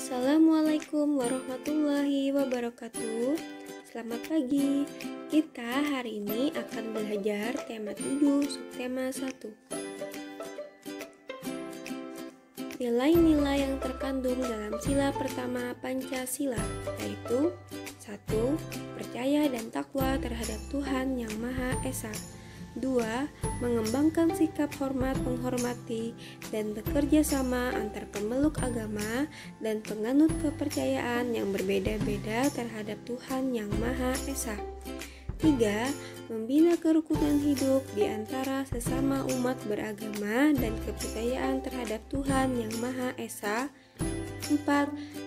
Assalamualaikum warahmatullahi wabarakatuh. Selamat pagi. Kita hari ini akan belajar tema 7 subtema 1. Nilai-nilai yang terkandung dalam sila pertama Pancasila, yaitu 1. Percaya dan takwa terhadap Tuhan Yang Maha Esa. 2. Mengembangkan sikap hormat menghormati dan bekerja sama antar pemeluk agama dan penganut kepercayaan yang berbeda-beda terhadap Tuhan Yang Maha Esa. 3. Membina kerukunan hidup di antara sesama umat beragama dan kepercayaan terhadap Tuhan Yang Maha Esa. 4.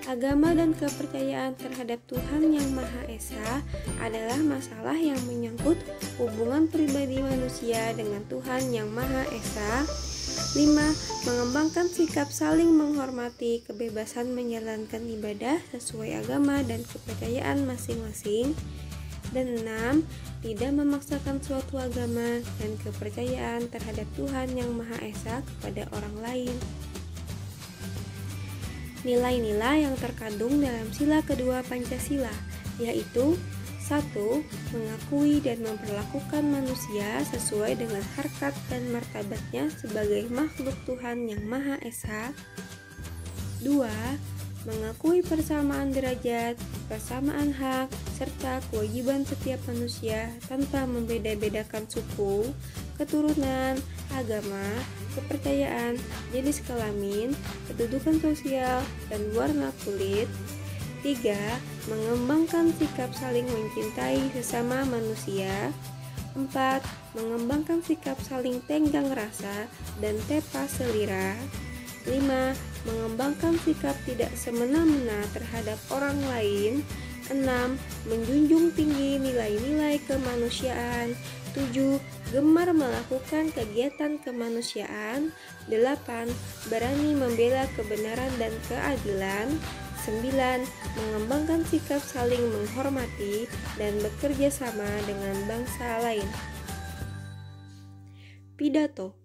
Agama dan kepercayaan terhadap Tuhan Yang Maha Esa adalah masalah yang menyangkut hubungan pribadi manusia dengan Tuhan Yang Maha Esa. 5. Mengembangkan sikap saling menghormati kebebasan menjalankan ibadah sesuai agama dan kepercayaan masing-masing. Dan 6. Tidak memaksakan suatu agama dan kepercayaan terhadap Tuhan Yang Maha Esa kepada orang lain. Nilai-nilai yang terkandung dalam sila kedua Pancasila, yaitu 1. Mengakui dan memperlakukan manusia sesuai dengan harkat dan martabatnya sebagai makhluk Tuhan Yang Maha Esa. 2. Mengakui persamaan derajat, persamaan hak, serta kewajiban setiap manusia tanpa membeda-bedakan suku, keturunan, agama, kepercayaan, jenis kelamin, kedudukan sosial, dan warna kulit. 3. Mengembangkan sikap saling mencintai sesama manusia. 4. Mengembangkan sikap saling tenggang rasa dan tepa selera. 5. Mengembangkan sikap tidak semena-mena terhadap orang lain. 6. Menjunjung tinggi nilai-nilai kemanusiaan. 7. Gemar melakukan kegiatan kemanusiaan. 8. Berani membela kebenaran dan keadilan. 9. Mengembangkan sikap saling menghormati dan bekerja sama dengan bangsa lain. Pidato.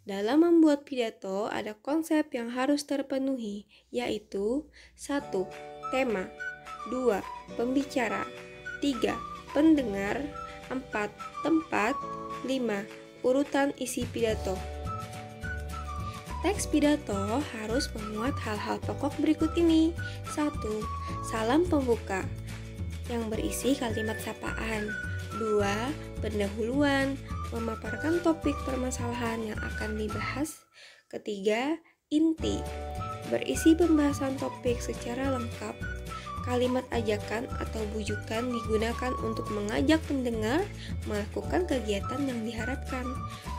Dalam membuat pidato ada konsep yang harus terpenuhi, yaitu 1. Tema. 2. Pembicara. 3. Pendengar. 4. Tempat. 5. Urutan isi pidato. Teks pidato harus memuat hal-hal pokok berikut ini. 1. Salam pembuka yang berisi kalimat sapaan. 2. Pendahuluan, memaparkan topik permasalahan yang akan dibahas. 3. Inti, berisi pembahasan topik secara lengkap. Kalimat ajakan atau bujukan digunakan untuk mengajak pendengar melakukan kegiatan yang diharapkan.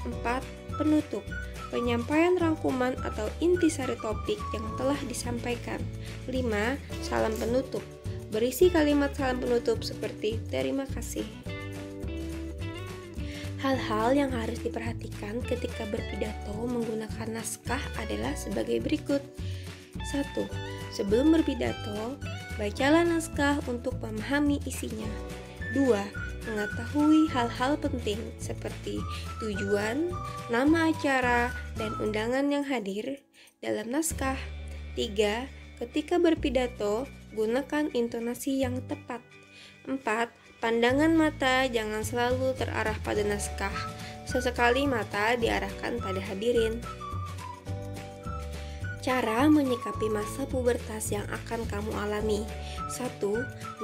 4. Penutup, penyampaian rangkuman atau intisari topik yang telah disampaikan. 5. Salam penutup, berisi kalimat salam penutup seperti terima kasih. Hal-hal yang harus diperhatikan ketika berpidato menggunakan naskah adalah sebagai berikut. 1. Sebelum berpidato, bacalah naskah untuk memahami isinya. 2. Mengetahui hal-hal penting seperti tujuan, nama acara, dan undangan yang hadir dalam naskah. 3. Ketika berpidato, gunakan intonasi yang tepat. 4. Pandangan mata jangan selalu terarah pada naskah. Sesekali mata diarahkan pada hadirin. Cara menyikapi masa pubertas yang akan kamu alami. 1.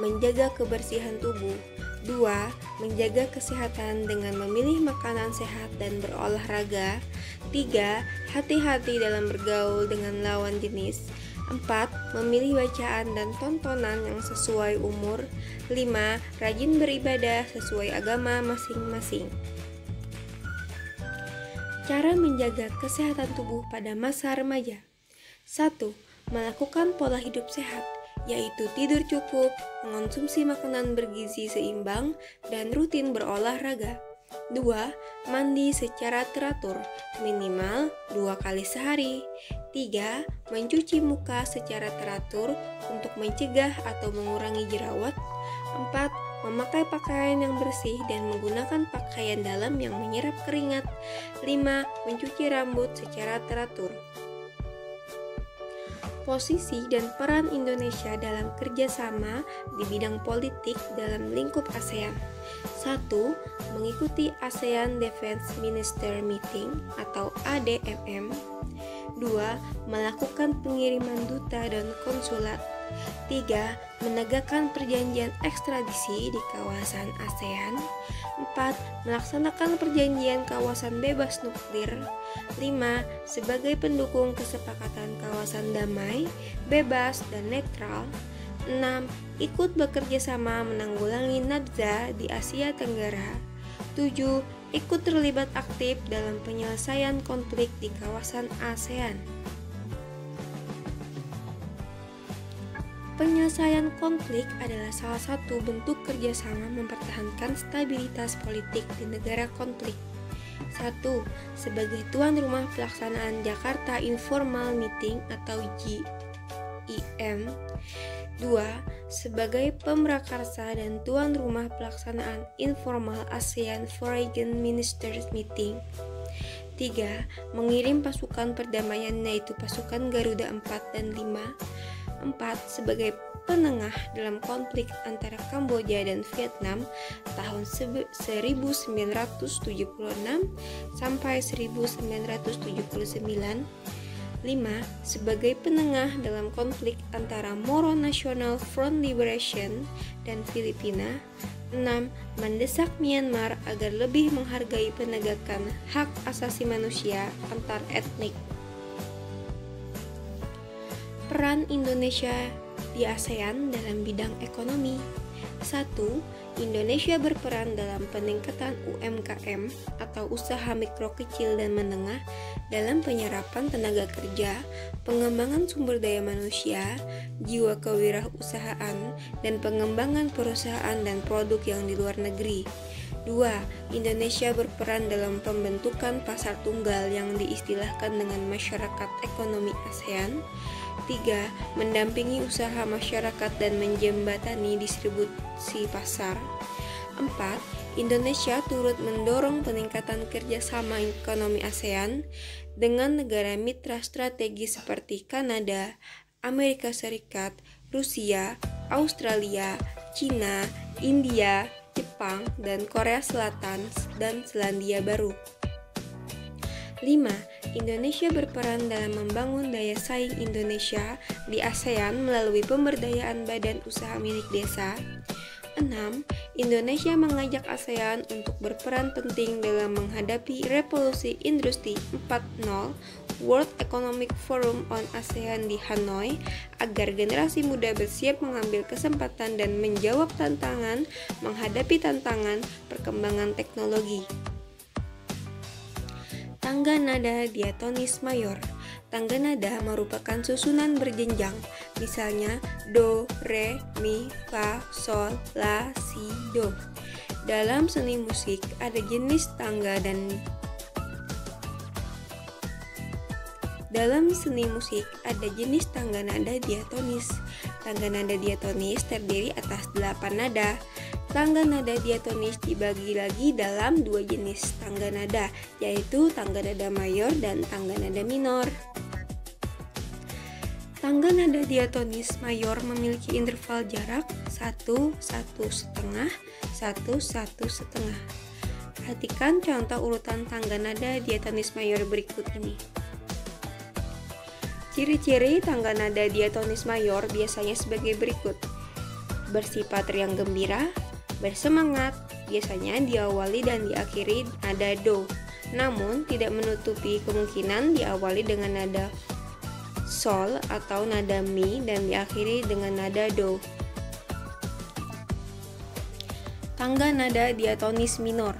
Menjaga kebersihan tubuh. 2. Menjaga kesehatan dengan memilih makanan sehat dan berolahraga. 3. Hati-hati dalam bergaul dengan lawan jenis. 4. Memilih bacaan dan tontonan yang sesuai umur. 5. Rajin beribadah sesuai agama masing-masing. Cara menjaga kesehatan tubuh pada masa remaja. 1. Melakukan pola hidup sehat, yaitu tidur cukup, mengonsumsi makanan bergizi seimbang, dan rutin berolahraga. 2. Mandi secara teratur, minimal 2 kali sehari. 3. Mencuci muka secara teratur untuk mencegah atau mengurangi jerawat. 4. Memakai pakaian yang bersih dan menggunakan pakaian dalam yang menyerap keringat. 5. Mencuci rambut secara teratur. Posisi dan peran Indonesia dalam kerjasama di bidang politik dalam lingkup ASEAN. 1. Mengikuti ASEAN Defense Minister Meeting atau ADMM. 2. Melakukan pengiriman duta dan konsulat. 3. Menegakkan perjanjian ekstradisi di kawasan ASEAN. 4. Melaksanakan perjanjian kawasan bebas nuklir. 5. Sebagai pendukung kesepakatan kawasan damai, bebas, dan netral. 6. Ikut bekerja sama menanggulangi nafza di Asia Tenggara. 7. Ikut terlibat aktif dalam penyelesaian konflik di kawasan ASEAN. Penyelesaian konflik adalah salah satu bentuk kerjasama mempertahankan stabilitas politik di negara konflik. 1. Sebagai tuan rumah pelaksanaan Jakarta Informal Meeting atau JIM. 2. Sebagai pemrakarsa dan tuan rumah pelaksanaan Informal ASEAN Foreign Ministers Meeting. 3. Mengirim pasukan perdamaian yaitu pasukan Garuda 4 dan 5. 4. Sebagai penengah dalam konflik antara Kamboja dan Vietnam tahun 1976 sampai 1979. 5. Sebagai penengah dalam konflik antara Moro National Front Liberation dan Filipina. 6. Mendesak Myanmar agar lebih menghargai penegakan hak asasi manusia antar etnik. Peran Indonesia di ASEAN dalam bidang ekonomi. 1. Indonesia berperan dalam peningkatan UMKM atau usaha mikro kecil dan menengah dalam penyerapan tenaga kerja, pengembangan sumber daya manusia, jiwa kewirausahaan, dan pengembangan perusahaan dan produk yang di luar negeri. 2. Indonesia berperan dalam pembentukan pasar tunggal yang diistilahkan dengan masyarakat ekonomi ASEAN. 3. Mendampingi usaha masyarakat dan menjembatani distribusi pasar. 4. Indonesia turut mendorong peningkatan kerjasama ekonomi ASEAN dengan negara mitra strategis seperti Kanada, Amerika Serikat, Rusia, Australia, Cina, India, Jepang, dan Korea Selatan dan Selandia Baru. 5. Indonesia berperan dalam membangun daya saing Indonesia di ASEAN melalui pemberdayaan badan usaha milik desa. 6. Indonesia mengajak ASEAN untuk berperan penting dalam menghadapi revolusi industri 4.0 World Economic Forum on ASEAN di Hanoi agar generasi muda bersiap mengambil kesempatan dan menjawab tantangan menghadapi tantangan perkembangan teknologi. Tangga nada diatonis mayor. Tangga nada merupakan susunan berjenjang, misalnya do, re, mi, fa, sol, la, si, do. Dalam seni musik ada jenis tangga nada diatonis. Tangga nada diatonis terdiri atas 8 nada. Tangga nada diatonis dibagi lagi dalam 2 jenis tangga nada, yaitu tangga nada mayor dan tangga nada minor. Tangga nada diatonis mayor memiliki interval jarak 1, 1,5, 1, 1,5. Perhatikan contoh urutan tangga nada diatonis mayor berikut ini. Ciri-ciri tangga nada diatonis mayor biasanya sebagai berikut. Bersifat riang gembira, bersemangat, biasanya diawali dan diakhiri nada do, namun tidak menutupi kemungkinan diawali dengan nada sol atau nada mi dan diakhiri dengan nada do. Tangga nada diatonis minor.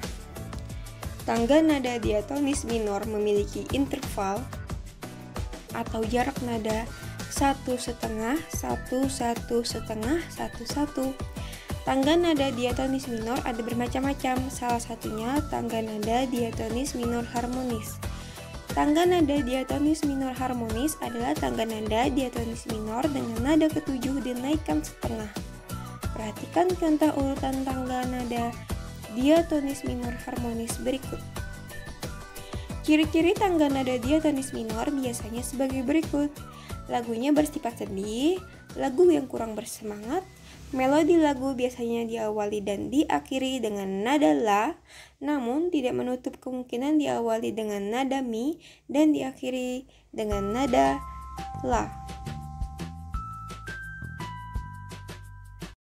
Tangga nada diatonis minor memiliki interval atau jarak nada 1,5, 1, 1,5, 1,1. Tangga nada diatonis minor ada bermacam-macam, salah satunya tangga nada diatonis minor harmonis. Tangga nada diatonis minor harmonis adalah tangga nada diatonis minor dengan nada ketujuh dinaikkan setengah. Perhatikan contoh urutan tangga nada diatonis minor harmonis berikut. Ciri-ciri tangga nada diatonis minor biasanya sebagai berikut. lagunya bersifat sedih, lagu yang kurang bersemangat. Melodi lagu biasanya diawali dan diakhiri dengan nada la, namun tidak menutup kemungkinan diawali dengan nada mi dan diakhiri dengan nada la.